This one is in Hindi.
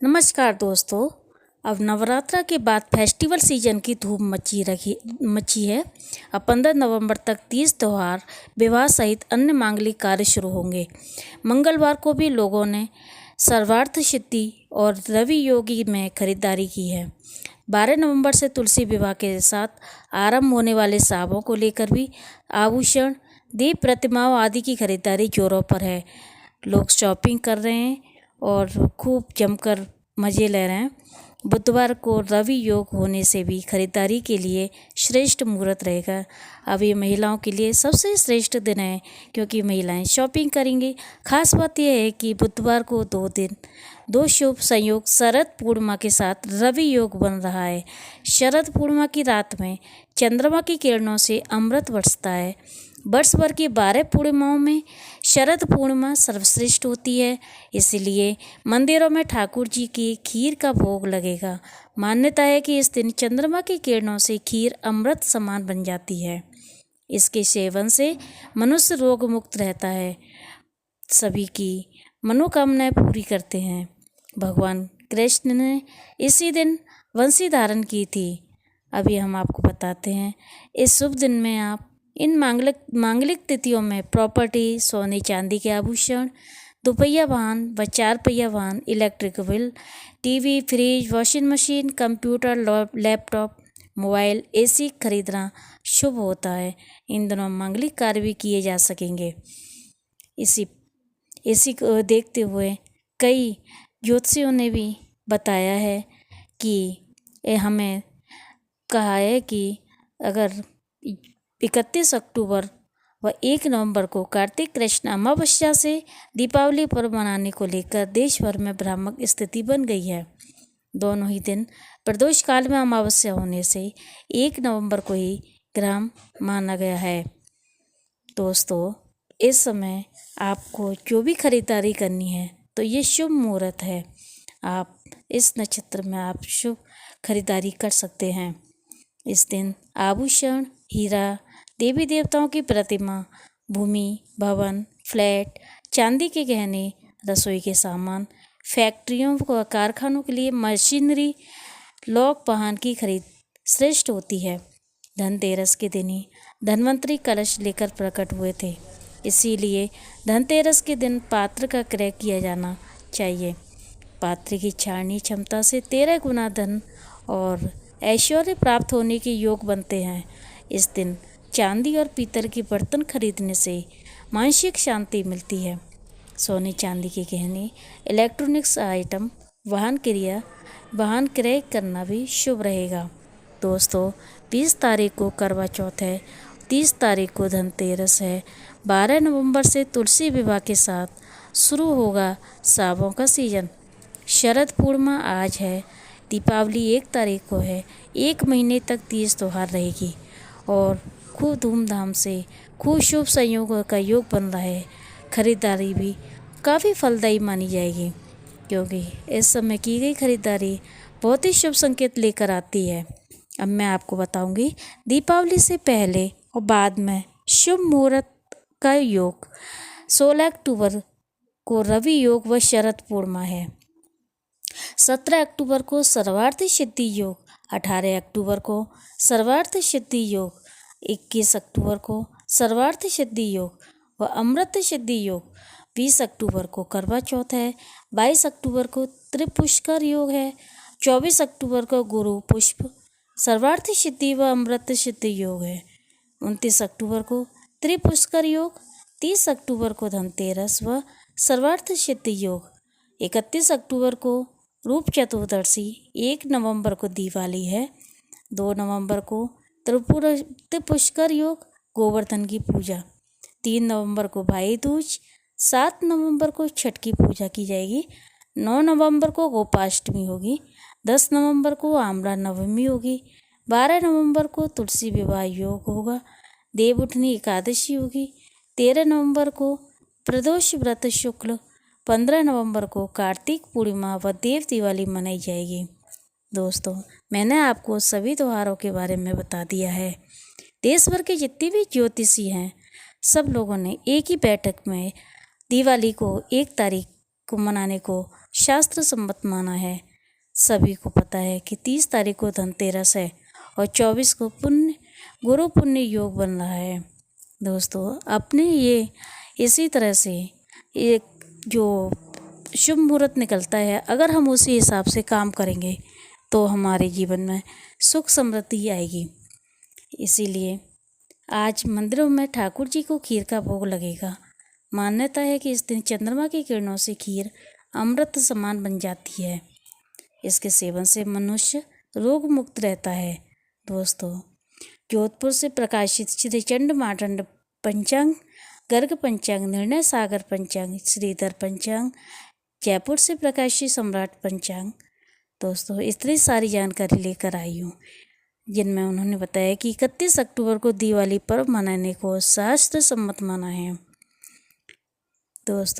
नमस्कार दोस्तों। अब नवरात्रा के बाद फेस्टिवल सीजन की धूम मची है। अब 15 नवंबर तक 30 त्यौहार, विवाह सहित अन्य मांगलिक कार्य शुरू होंगे। मंगलवार को भी लोगों ने सर्वार्थ सिद्धि और रवि योगी में खरीदारी की है। 12 नवंबर से तुलसी विवाह के साथ आरंभ होने वाले सावों को लेकर भी आभूषण, दीप प्रतिमाओं आदि की खरीदारी जोरों पर है। लोग शॉपिंग कर रहे हैं और खूब जमकर मज़े ले रहे हैं। बुधवार को रवि योग होने से भी खरीदारी के लिए श्रेष्ठ मुहूर्त रहेगा। अब ये महिलाओं के लिए सबसे श्रेष्ठ दिन है क्योंकि महिलाएं शॉपिंग करेंगी। खास बात यह है कि बुधवार को दो शुभ संयोग शरद पूर्णिमा के साथ रवि योग बन रहा है। शरद पूर्णिमा की रात में चंद्रमा की किरणों से अमृत बरसता है। वर्ष भर की 12 पूर्णिमाओं में शरद पूर्णिमा सर्वश्रेष्ठ होती है, इसलिए मंदिरों में ठाकुर जी की खीर का भोग लगेगा। मान्यता है कि इस दिन चंद्रमा की किरणों से खीर अमृत समान बन जाती है। इसके सेवन से मनुष्य रोग मुक्त रहता है, सभी की मनोकामनाएं पूरी करते हैं। भगवान कृष्ण ने इसी दिन वंशी धारण की थी। अभी हम आपको बताते हैं। इस शुभ दिन में आप इन मांगलिक तिथियों में प्रॉपर्टी, सोने चांदी के आभूषण, दोपहिया वाहन व 4 पहिया वाहन, electric wheel, TV, fridge, washing machine, computer, laptop, mobile, AC खरीदना शुभ होता है। इन दिनों मांगलिक कार्य भी किए जा सकेंगे। इसी को देखते हुए कई ज्योतिषियों ने भी बताया है कि हमें कहा है कि अगर 31 अक्टूबर व 1 नवंबर को कार्तिक कृष्ण अमावस्या से दीपावली पर्व मनाने को लेकर देश भर में भ्रामक स्थिति बन गई है। दोनों ही दिन प्रदोष काल में अमावस्या होने से 1 नवंबर को ही ग्रहण माना गया है। दोस्तों, इस समय आपको जो भी खरीदारी करनी है तो ये शुभ मुहूर्त है। आप इस नक्षत्र में आप शुभ खरीदारी कर सकते हैं। इस दिन आभूषण, हीरा, देवी देवताओं की प्रतिमा, भूमि, भवन, फ्लैट, चांदी के गहने, रसोई के सामान, फैक्ट्रियों व कारखानों के लिए मशीनरी, लोक वाहन की खरीद श्रेष्ठ होती है। धनतेरस के दिन ही धन्वंतरी कलश लेकर प्रकट हुए थे, इसीलिए धनतेरस के दिन पात्र का क्रय किया जाना चाहिए। पात्र की छाड़नी क्षमता से 13 गुना धन और ऐश्वर्य प्राप्त होने के योग बनते हैं। इस दिन चांदी और पीतल के बर्तन खरीदने से मानसिक शांति मिलती है। सोने चांदी के गहने, इलेक्ट्रॉनिक्स आइटम, वाहन क्रय करना भी शुभ रहेगा। दोस्तों, 20 तारीख को करवा चौथ है, 30 तारीख को धनतेरस है। 12 नवंबर से तुलसी विवाह के साथ शुरू होगा सावों का सीजन। शरद पूर्णिमा आज है, दीपावली 1 तारीख को है। 1 महीने तक 30 त्यौहार रहेगी और खूब धूमधाम से खूब शुभ संयोगों का योग बन रहा है। खरीदारी भी काफ़ी फलदायी मानी जाएगी क्योंकि इस समय की गई खरीदारी बहुत ही शुभ संकेत लेकर आती है। अब मैं आपको बताऊंगी दीपावली से पहले और बाद में शुभ मुहूर्त का योग। 16 अक्टूबर को रवि योग व शरद पूर्णिमा है। 17 अक्टूबर को सर्वार्थ सिद्धि योग, 18 अक्टूबर को सर्वार्थ सिद्धि योग, 21 अक्टूबर को सर्वार्थ सिद्धि योग व अमृत सिद्धि योग, 20 अक्टूबर को करवा चौथ है, 22 अक्टूबर को त्रिपुष्कर योग है, 24 अक्टूबर को गुरु पुष्प सर्वार्थ सिद्धि व अमृत सिद्धि योग है, 29 अक्टूबर को त्रिपुष्कर योग, 30 अक्टूबर को धनतेरस व सर्वार्थ सिद्धि योग, 31 अक्टूबर को रूप चतुर्दशी, 1 नवंबर को दिवाली है, 2 नवंबर को त्रिपुष्कर योग, गोवर्धन की पूजा, 3 नवंबर को भाई दूज, 7 नवंबर को छठ की पूजा की जाएगी, 9 नवंबर को गोपाष्टमी होगी, 10 नवंबर को आमला नवमी होगी, 12 नवंबर को तुलसी विवाह योग होगा, देवउठनी एकादशी होगी, 13 नवंबर को प्रदोष व्रत शुक्ल, 15 नवंबर को कार्तिक पूर्णिमा व देव दिवाली मनाई जाएगी। दोस्तों, मैंने आपको सभी त्योहारों के बारे में बता दिया है। देश भर के जितने भी ज्योतिषी हैं, सब लोगों ने एक ही बैठक में दिवाली को 1 तारीख को मनाने को शास्त्र सम्मत माना है। सभी को पता है कि 30 तारीख को धनतेरस है और 24 को गुरु पुण्य योग बन रहा है। दोस्तों अपने ये इसी तरह से एक जो शुभ मुहूर्त निकलता है, अगर हम उसी हिसाब से काम करेंगे तो हमारे जीवन में सुख समृद्धि आएगी। इसीलिए आज मंदिरों में ठाकुर जी को खीर का भोग लगेगा। मान्यता है कि इस दिन चंद्रमा की किरणों से खीर अमृत समान बन जाती है। इसके सेवन से मनुष्य रोग मुक्त रहता है। दोस्तों जोधपुर से प्रकाशित श्री चंड मार्तंड पंचांग, गर्ग पंचांग, निर्णय सागर पंचांग, श्रीधर पंचांग, जयपुर से प्रकाशित सम्राट पंचांग, दोस्तों इतनी सारी जानकारी लेकर आई हूँ, जिनमें उन्होंने बताया कि 31 अक्टूबर को दिवाली पर्व मनाने को शास्त्र सम्मत माना है। दोस्तों